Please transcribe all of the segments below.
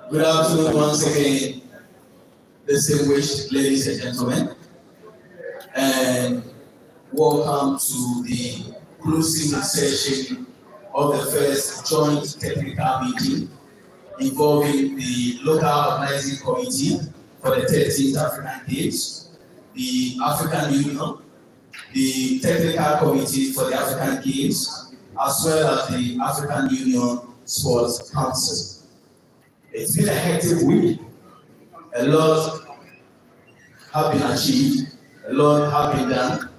Good afternoon once again, distinguished ladies and gentlemen, and welcome to the closing session of the first joint technical meeting involving the local organizing committee for the 13th African Games, the African Union, the technical committee for the African Games, as well as the African Union Sports Council. It's been a hectic week. A lot have been achieved, a lot have been done,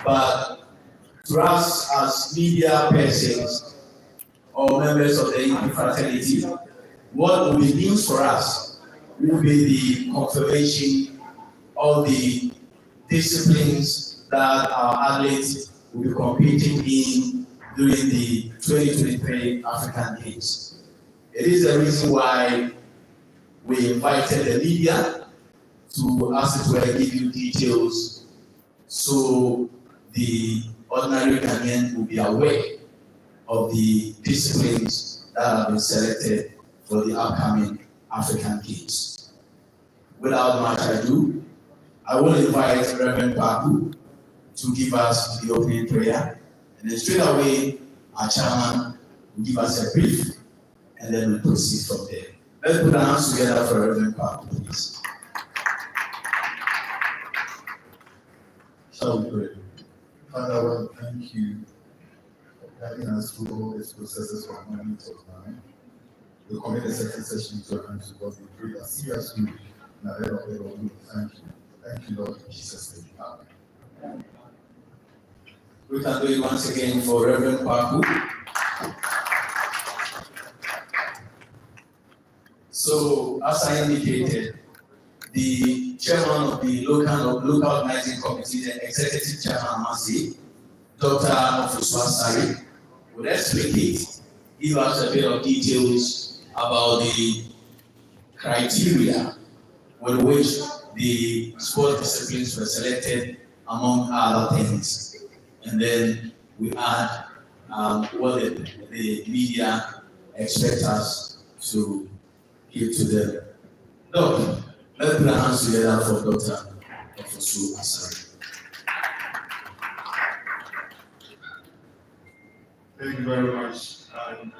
but to us as media persons or members of the Indian fraternity, what will be news for us will be the confirmation of the disciplines that our athletes will be competing in during the 2023 African Games. It is the reason why we invited the media to, as it were, give you details so the ordinary Ghanaian will be aware of the disciplines that have been selected for the upcoming African Games. Without much ado, I will invite Reverend Kwaku to give us the opening prayer, and then straight away our chairman will give us a brief, and then we'll proceed from there. Let's put our hands together for Reverend Kwaku, please. Shall we pray? Father, I want to thank you for guiding us through all these processes from morning till night. We commit the second session to your hands, because we pray that seriously, and ahead of it all, we thank you. Thank you, Lord, in Jesus' name. Amen. We can do it once again for Reverend Kwaku. So, as I indicated, the chairman of the local organizing committee, the executive chairman, Masi, Dr. Ofuswasari, would explicate, give us a bit of details about the criteria with which the sport disciplines were selected, among other things. And then we add what the media expect us to give to them. Doctor, let's put our hands together for Dr. Ofuswasari. Thank you very much. And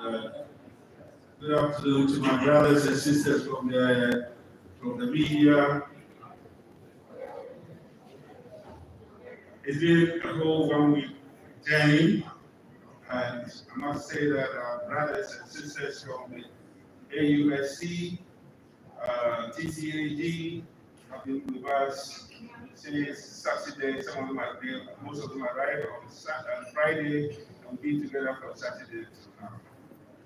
good afternoon to my brothers and sisters from the media. It's been a whole 1 week journey, and I must say that our brothers and sisters from the AUSC, TCAD have been with us since Saturday. Some of them are there, most of them arrived on Friday, and we've been together from Saturday to now.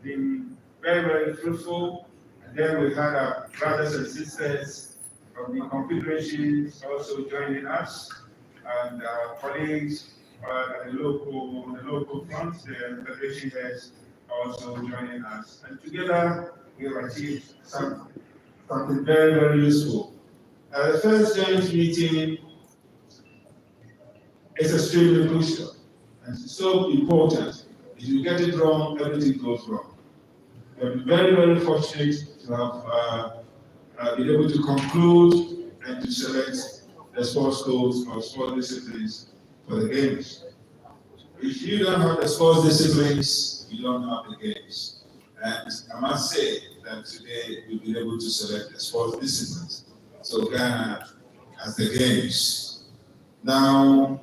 Been very, very fruitful. And then we had our brothers and sisters from the confederations also joining us, and our colleagues at the local front, the federation heads also joining us. And together we have achieved something very, very useful. The first joint meeting is extremely crucial, and it's so important. If you get it wrong, everything goes wrong. We're very, very fortunate to have been able to conclude and to select the sports codes or sports disciplines for the games. If you don't have the sports disciplines, you don't have the games. And I must say that today we've been able to select the sports disciplines. So Ghana has the games. Now,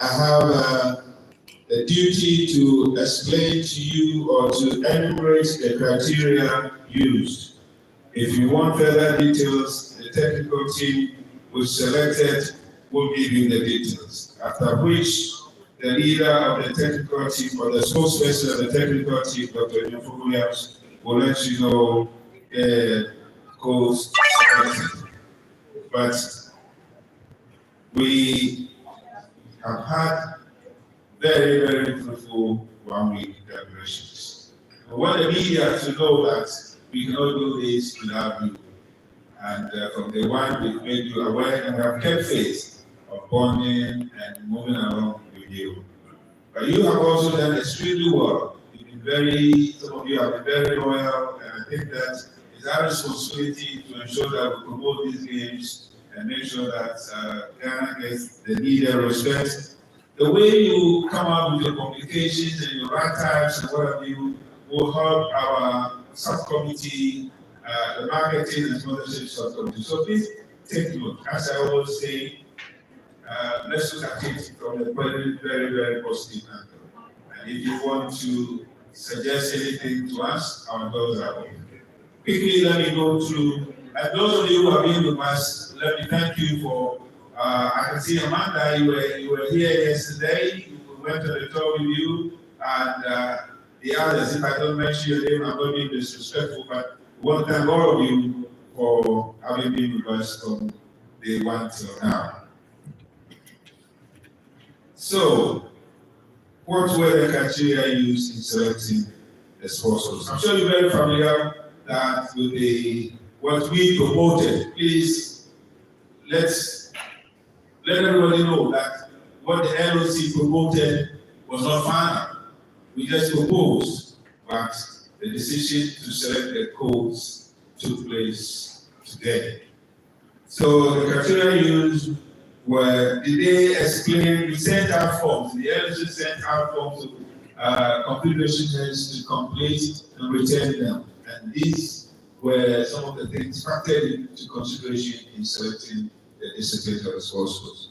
I have the duty to explain to you or to enumerate the criteria used. If you want further details, the technical team which selected will give you the details. After which, the leader of the technical team or the spokesperson of the technical team, Dr. Yeboah Williams, will let you know the codes selected. But we have had very, very fruitful 1 week deliberations. I want the media to know that we cannot do this without you. And from the one we've made you aware and have kept faith of bonding and moving along with you. But you have also done extremely well. You've been some of you have been very loyal, and I think that it's our responsibility to ensure that we promote these games and make sure that Ghana gets the needed respect. The way you come up with your communications and your right types and what have you will help our subcommittee, the marketing and sponsorship subcommittee. So please take note. As I always say, let's look at it from a very, very, very positive angle. And if you want to suggest anything to us, our doors are open. Quickly, let me go through, and those of you who have been with us, let me thank you for, I can see Amanda, you were here yesterday, we went to the tour with you, and the others, if I don't mention your name, I'm not being disrespectful, but we want to thank all of you for having been with us from day one till now. So, what were the criteria used in selecting the sports coach? I'm sure you're very familiar that with the what we promoted. Please let everybody know that what the LOC promoted was not final. We just proposed, but the decision to select the coach took place today. So the criteria used were, did they explain, we sent out forms, the LOC sent out forms to configuration heads to complete and return them. And these were some of the things factored into consideration in selecting the discipline of the sports coach.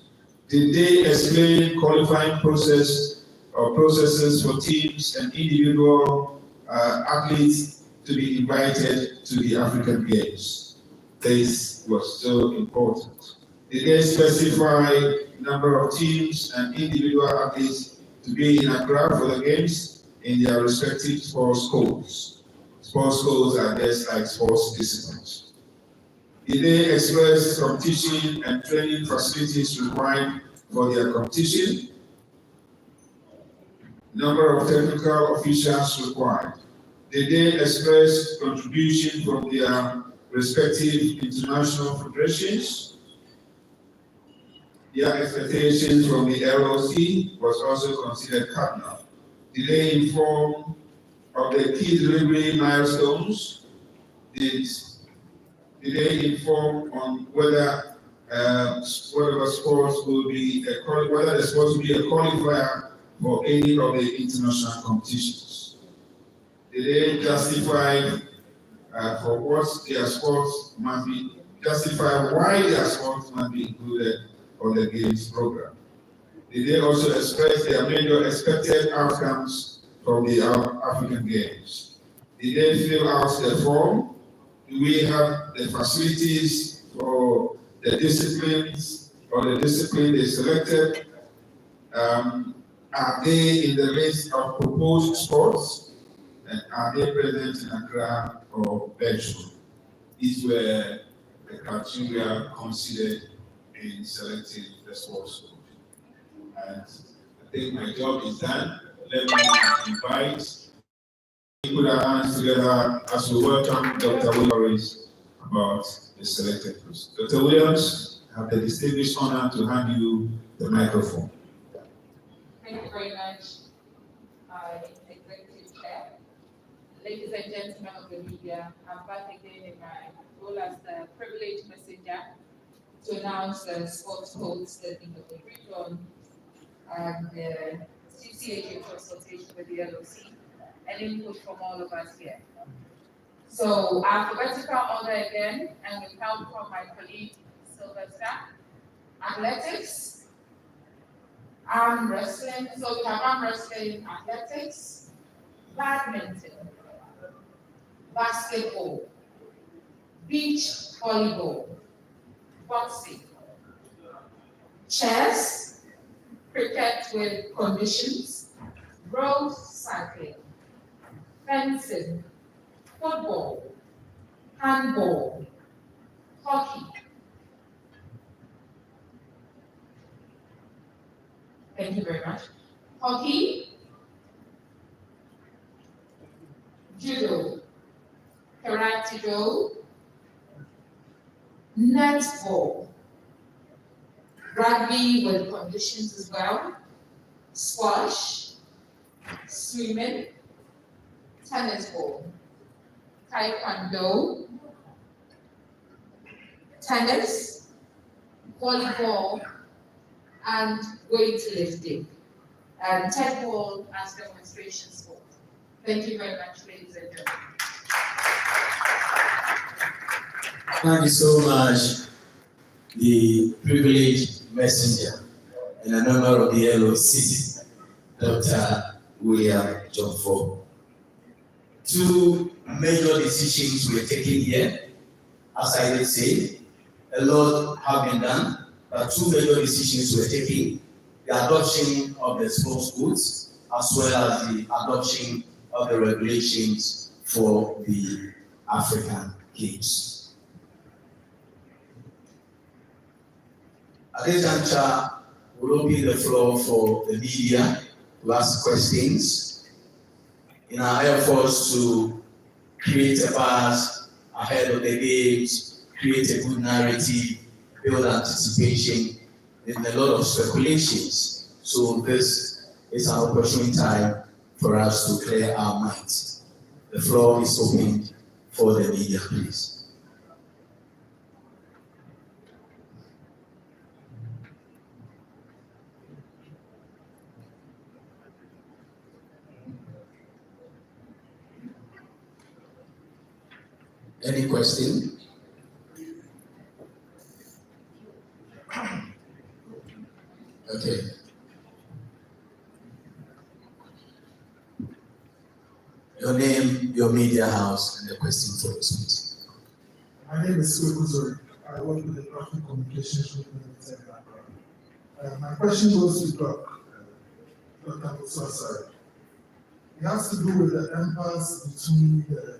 Did they explain qualifying process or processes for teams and individual athletes to be invited to the African Games? This was so important. Did they specify number of teams and individual athletes to be in Accra for the games in their respective sports codes? Sports codes are just like sports disciplines. Did they express some teaching and training facilities required for their competition? Number of technical officials required. Did they express contribution from their respective international federations? Their expectations from the LOC was also considered cardinal. Did they inform of the key delivery milestones? Did they inform on whether whatever sports will be whether the sports will be a qualifier for any of the international competitions? Did they justify for what their sports must be justify why their sports must be included on the games program? Did they also express their major expected outcomes from the African Games? Did they fill out the form? Do we have the facilities for the disciplines or the discipline they selected? Are they in the list of proposed sports? And are they present in Accra or virtual? These were the criteria considered in selecting the sports coach. And I think my job is done. Let me invite, put our hands together as we welcome Dr. Williams about the selected person. Dr. Williams, I have the distinguished honor to hand you the microphone. Thank you very much, Executive Chair. Ladies and gentlemen of the media, I'm back again in my role as the privileged messenger to announce the sports codes that in the region and the CCHA consultation with the LOC and input from all of us here. So alphabetical order again, and with help from my colleague Sylvester. Athletics, arm wrestling, so we have arm wrestling, athletics, badminton, basketball, beach volleyball, boxing, chess, cricket with conditions, road cycling, fencing, football, handball, hockey. Thank you very much. Hockey, judo, karate-do, netball, rugby with conditions as well, squash, swimming, tennis ball, taekwondo, tennis, volleyball, and weightlifting. And netball as demonstration sport. Thank you very much, ladies and gentlemen. Thank you so much, the privileged messenger and a member of the LOC, Dr. William John Ford. Two major decisions were taken here. As I did say, a lot have been done, but two major decisions were taken: the adoption of the sports codes, as well as the adoption of the regulations for the African Games. At this juncture, we'll open the floor for the media to ask questions in our efforts to create a buzz ahead of the games, create a good narrative, build anticipation, and a lot of speculations. So this is an opportune time for us to clear our minds. The floor is open for the media, please. Any question? Okay. Your name, your media house, and the question for us, please. My name is Kwaku. I work with the Graphic Communications Movement. My question goes to Dr. Musasa. It has to do with the impasse between the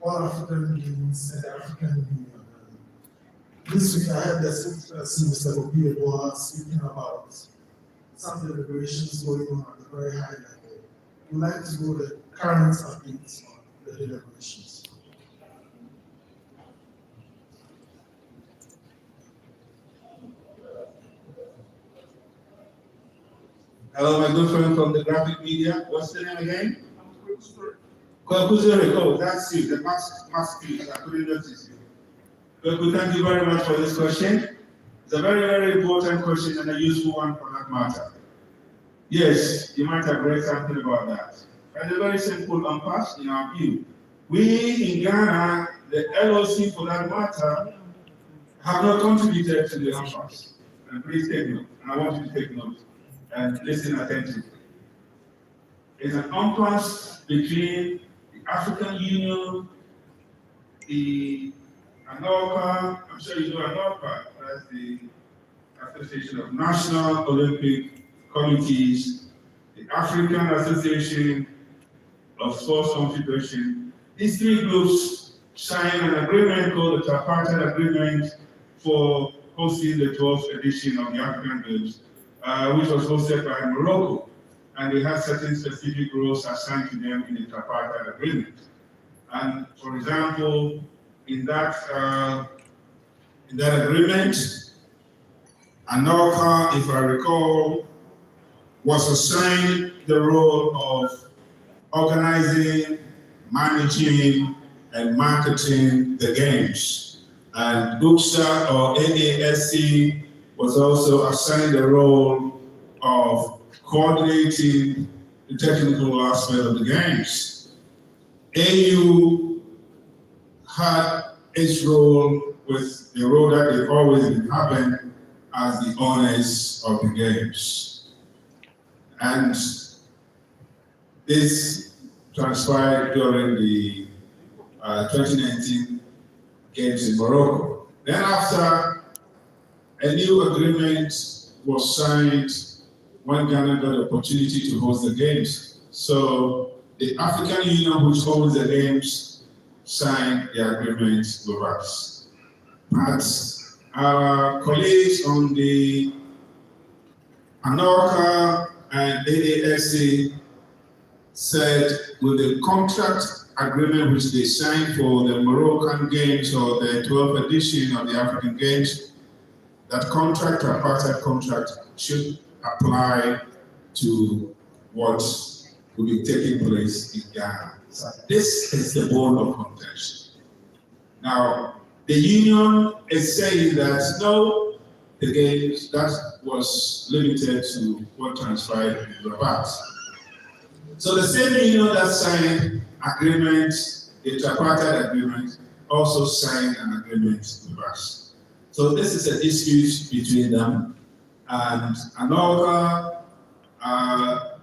All African Games and the African Union. This week I heard the spokesperson, Mr. Yeboah, speaking about some deliberations going on at a very high level. We'd like to know the current updates on the deliberations. Hello, my good friend from the graphic media. What's the name again? Kwaku. Oh, that's you, the mask piece. I couldn't notice you. Kwaku, thank you very much for this question. It's a very, very important question and a useful one for that matter. Yes, you might have read something about that. And a very simple impasse in our view. We in Ghana, the LOC for that matter, have not contributed to the impasse. And please take note. And I want you to take note and listen attentively. It's an impasse between the African Union, the ANOPA, I'm sure you know ANOPA, that's the Association of National Olympic Committees, the African Association of Sports Confederation. These three groups signed an agreement called the Tripartite Agreement for hosting the 12th edition of the African Games, which was hosted by Morocco. And they had certain specific roles assigned to them in the Tripartite Agreement. And for example, in that agreement, ANOPA, if I recall, was assigned the role of organizing, managing, and marketing the games. And UCSA or AASC was also assigned the role of coordinating the technical aspect of the games. AU had its role with the role that they've always been having as the owners of the games. And this transpired during the 2019 Games in Morocco. Then after, a new agreement was signed when Ghana got the opportunity to host the games. So the African Union, which owns the games, signed the agreement with us. But our colleagues on the ANOPA and AASC said with the contract agreement which they signed for the Moroccan Games or the 12th edition of the African Games, that contract, or apartheid contract, should apply to what will be taking place in Ghana. So this is the bone of contention. Now, the union is saying that no, the games that was limited to what transpired in Rabat. So the same union that signed agreement, the tripartite agreement, also signed an agreement with us. So this is a dispute between them, and Anoka,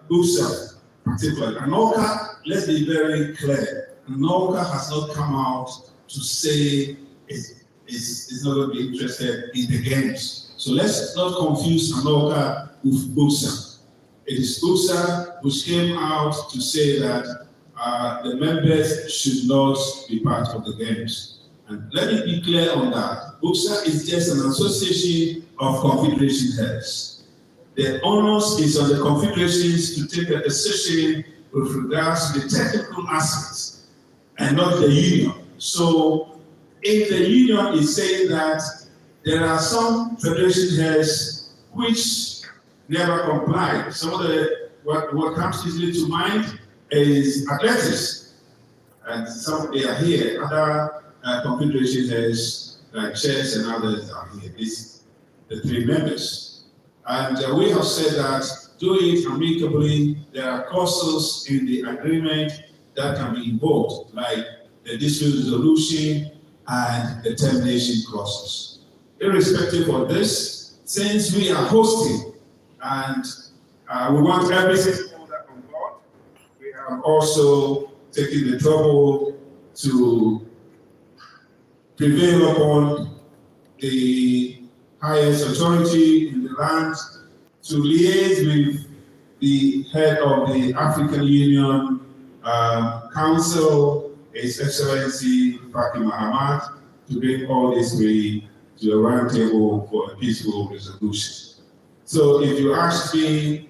USA particularly. Anoka, let's be very clear, Anoka has not come out to say it's not going to be interested in the games. So let's not confuse Anoka with USA. It is USA which came out to say that the members should not be part of the games. And let me be clear on that. USA is just an association of confederation heads. The onus is on the confederations to take a decision with regards to the technical aspects and not the union. So if the union is saying that there are some federation heads which never complied. Some of the, what comes easily to mind is athletics. And some, they are here. Other confederation heads, like chess and others are here. It's the three members. And we have said that do it amicably. There are clauses in the agreement that can be invoked, like the dispute resolution and the termination clauses. Irrespective of this, since we are hosting and we want every stakeholder on board, we have also taken the trouble to prevail upon the highest authority in the land to liaise with the head of the African Union Council, His Excellency Kwaku to bring all this way to a round table for a peaceful resolution. So if you ask me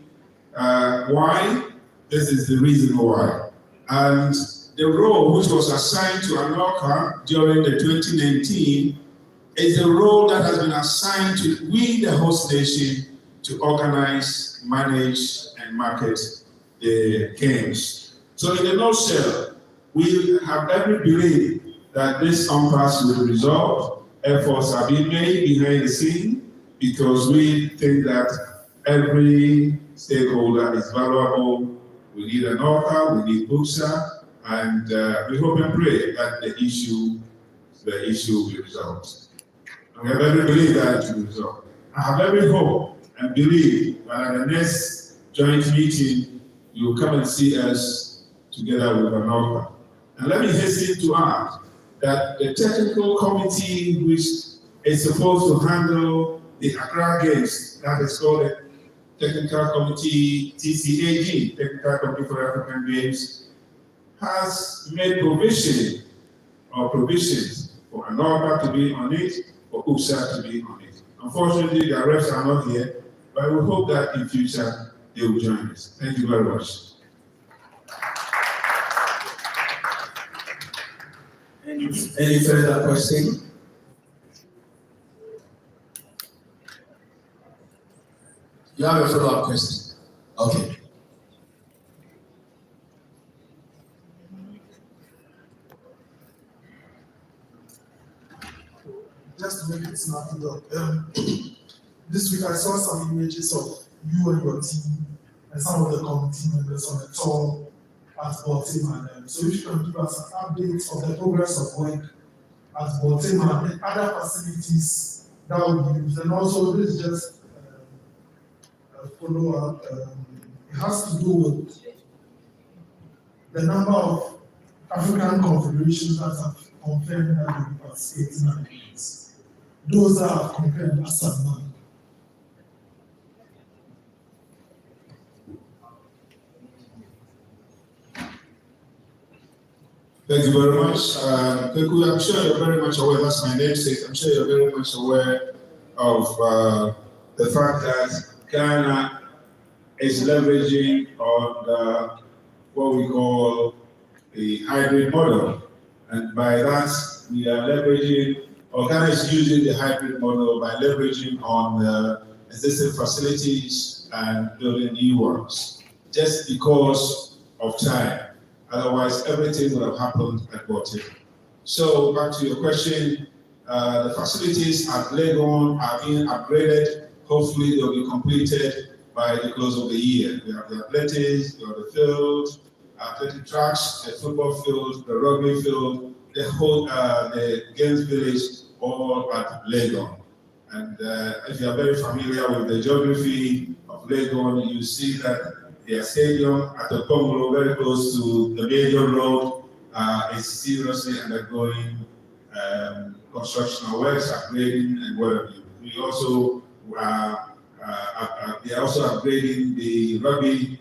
why, this is the reason why. And the role which was assigned to Anoka during the 2019 is a role that has been assigned to we, the host nation, to organize, manage, and market the games. So in a nutshell, we have every belief that this impasse will resolve. Efforts are being made behind the scene because we think that every stakeholder is valuable. We need an author, we need Buxa, and we hope and pray that the issue will be resolved. And we have every belief that it will be resolved. I have every hope and believe that at the next joint meeting, you will come and see us together with an author. And let me hasten to add that the technical committee which is supposed to handle the Accra Games, that is called the Technical Committee, TCAG, Technical Committee for African Games, has made provisions for Anoka to be on it, for UPSA to be on it. Unfortunately, the reps are not here, but we hope that in future they will join us. Thank you very much. Any further question? You have a follow-up question? Okay. Just to make it snappy up, this week I saw some images of you and your team and some of the committee members on a tour at Baltimore. So if you can give us an update of the progress of work at Baltimore and other facilities that will be used. And also this is just a follow-up. It has to do with the number of African confederations that have confirmed that they will participate in the games. Those that have confirmed as of now. Thank you very much. Kwaku, I'm sure you're very much aware, that's my namesake, I'm sure you're very much aware of the fact that Ghana is leveraging on what we call the hybrid model. And by that, we are leveraging, or Ghana is using the hybrid model by leveraging on the existing facilities and building new ones, just because of time. Otherwise, everything would have happened at Baltimore. So back to your question, The facilities at Legon are being upgraded. Hopefully, they'll be completed by the close of the year. We have the athletics, we have the field, athletic tracks, the football field, the rugby field, the whole the games village, all at Legon. And if you are very familiar with the geography of Legon, you see that their stadium at the Pongolo, very close to the major road, is seriously undergoing constructional works, upgrading, and whatever. We also they are also upgrading the rugby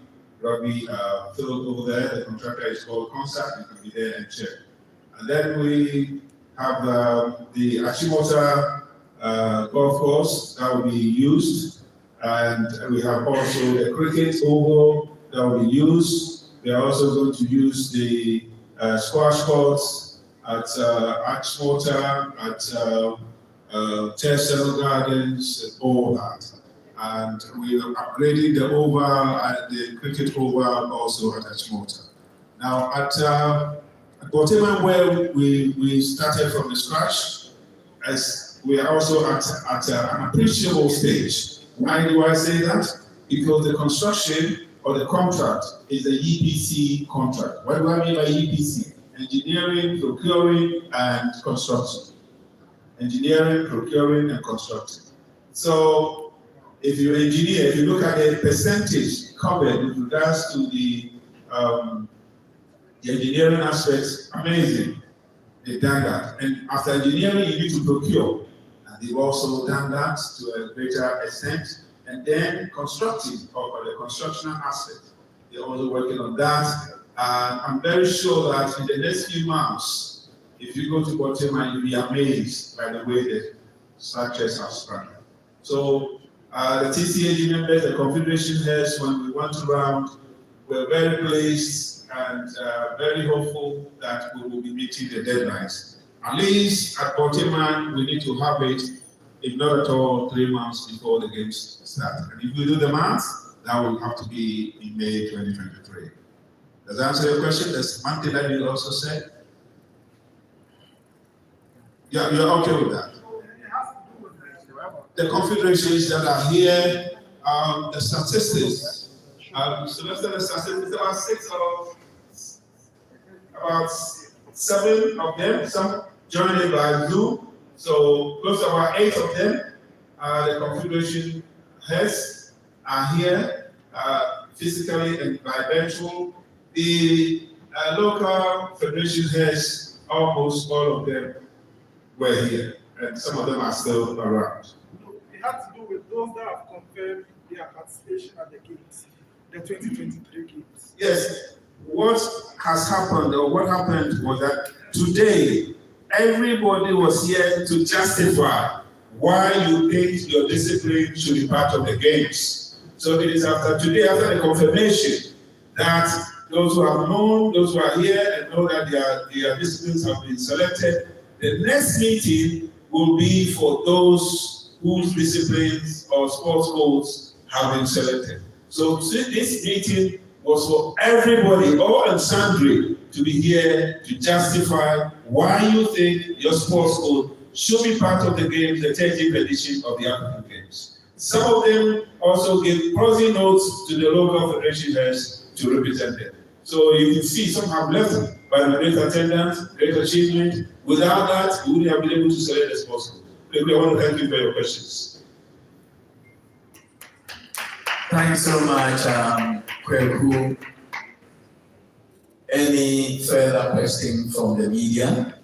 field over there. The contractor is called Confab. You can be there and check. And then we have the Achimota golf course that will be used, and we have also the cricket oval that will be used. We are also going to use the squash courts at Achimota, at Chestnut Gardens, all that. And we are upgrading the oval and the cricket oval also at Achimota. Now at Boteman, where we started from the scratch, as we are also at an appreciable stage. Why do I say that? Because the construction or the contract is a EPC contract. What do I mean by EPC? Engineering, procuring, and construction. Engineering, procuring, and construction. So if you engineer, if you look at the percentage covered with regards to the engineering aspects, amazing. They've done that. And after engineering, you need to procure. And they've also done that to a greater extent. And then constructing, or the constructional aspect, they're also working on that. And I'm very sure that in the next few months, if you go to Boteman, you'll be amazed by the way the structures have sprung. So the TCAG members, the confederation heads, when we went around, were very pleased and very hopeful that we will be meeting the deadlines. At least at Boteman, we need to have it, if not at all, 3 months before the games start. And if we do the math, that will have to be in May 2023. Does that answer your question? There's one thing that you also said. Yeah, you're okay with that? The confederations that are here, the statistics, so let's say the statistics, about 7 of them, some joining by Zoom, so close to about 8 of them, the confederation heads are here, physically and by virtual. The local federation heads, almost all of them were here, and some of them are still around. It had to do with those that have confirmed their participation at the games, the 2023 games. Yes, what has happened, or what happened was that today, everybody was here to justify why you think your discipline should be part of the games. So it is after today, after the confirmation, that those who have known, those who are here and know that their disciplines have been selected, the next meeting will be for those whose disciplines or sports codes have been selected. So this meeting was for everybody, all and sundry, to be here to justify why you think your sports code should be part of the games, the 30th edition of the African Games. Some of them also gave closing notes to the local federation heads to represent them. So you can see some have left by the great attendance, great achievement. Without that, we wouldn't have been able to select the sports code. Maybe I want to thank you for your questions. Thanks so much, Kwaku. Any further question from the media?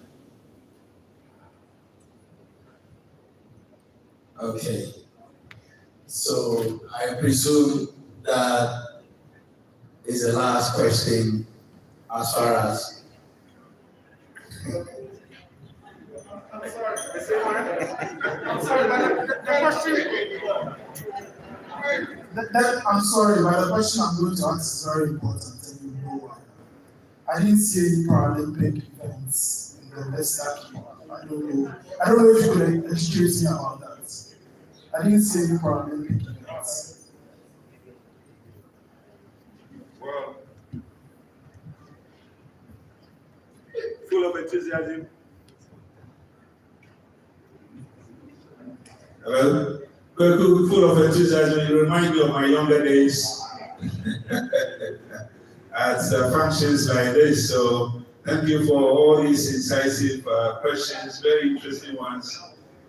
Okay. So I presume that is the last question as far as. I'm sorry, but the question. I'm sorry, but the question I'm going to ask is very important, and you know why. I didn't see any Paralympic events in the West Africa. I don't know if you could educate me about that. I didn't see any Paralympic events. Well, full of enthusiasm. Well, Kwaku, full of enthusiasm, you remind me of my younger days at functions like this. So thank you for all these incisive questions, very interesting ones.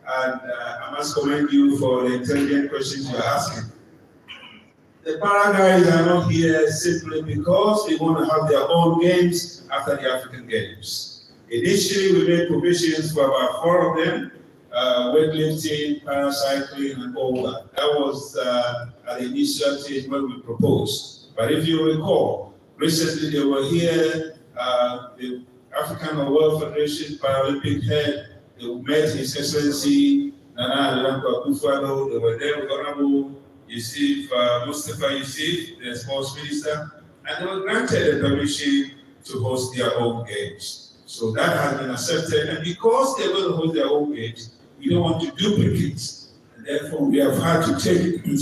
And I must commend you for the intelligent questions you are asking. The para guys are not here simply because they want to have their own games after the African Games. Initially, we made provisions for about 4 of them, weightlifting, paracycling, and all that. That was at the initial stage when we proposed. But if you recall, recently they were here, the African or World Federation Paralympic head, they met His Excellency Nana Akufo-Addo. They were there with Honorable Yusuf, Mustafa Yusuf, the sports minister, and they were granted the permission to host their own games. So that has been accepted, and because they're going to host their own games, we don't want to duplicate. And therefore, we have had to take, we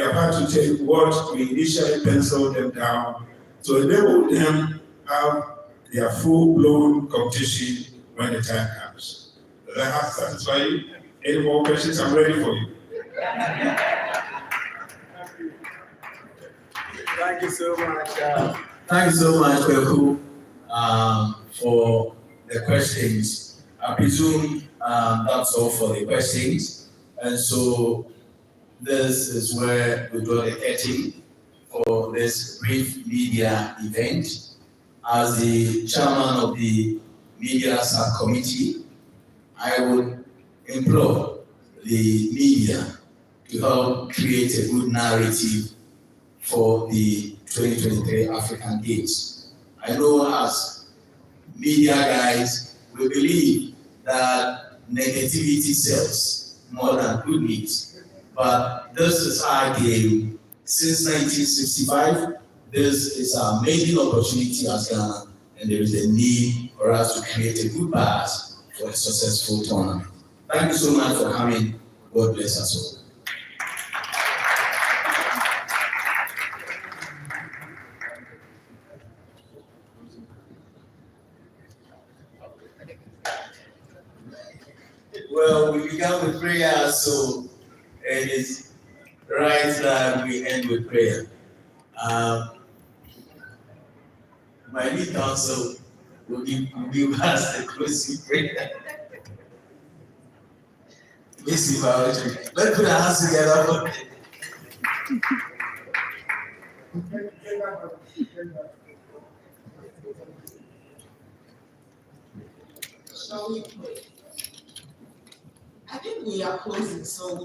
have had to take what we initially penciled them down to enable them to have their full-blown competition when the time comes. Does that satisfy you? Any more questions? I'm ready for you. Thank you so much. Thank you so much, Kwaku, for the questions. I presume that's all for the questions. And so this is where we draw the curtain for this brief media event. As the chairman of the media subcommittee, I would implore the media to help create a good narrative for the 2023 African Games. I know as media guys, we believe that negativity sells more than good news. But this is our game. Since 1965, this is our maiden opportunity as Ghana, and there is a need for us to create a good buzz for a successful tournament. Thank you so much for coming. God bless us all. Well, we began with prayer, so it is right that we end with prayer. My lead counsel will give us the closing prayer. Let's put our hands together. Shall we pray? I think we are closing, so